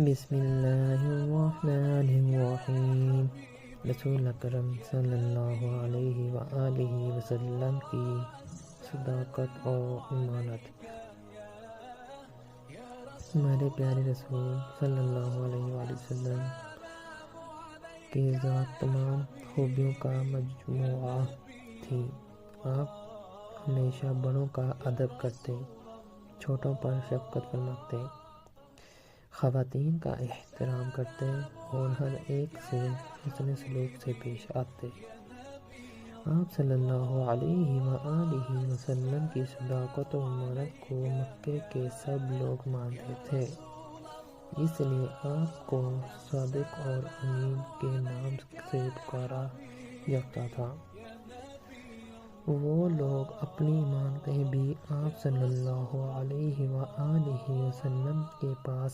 بسم اللہ الرحمن الرحیم۔ رسول اکرم صلی اللہ علیہ وآلہ وسلم کی صداقت اور امانت۔ ہمارے پیارے رسول صلی اللہ علیہ وآلہ وسلم کی ذات تمام خوبیوں کا مجموعہ تھی۔ آپ ہمیشہ بڑوں کا ادب کرتے، چھوٹوں پر شفقت فرماتے، خواتین کا احترام کرتے اور ہر ایک سے حسن سلوک سے پیش آتے۔ آپ صلی اللہ علیہ وآلہ وسلم کی صداقت و امانت کو مکے کے سب لوگ مانتے تھے، اس لیے آپ کو صادق اور امین کے نام سے پکارا جاتا تھا۔ وہ لوگ اپنی امانتیں بھی آپ صلی اللہ علیہ وآلہ وسلم کے پاس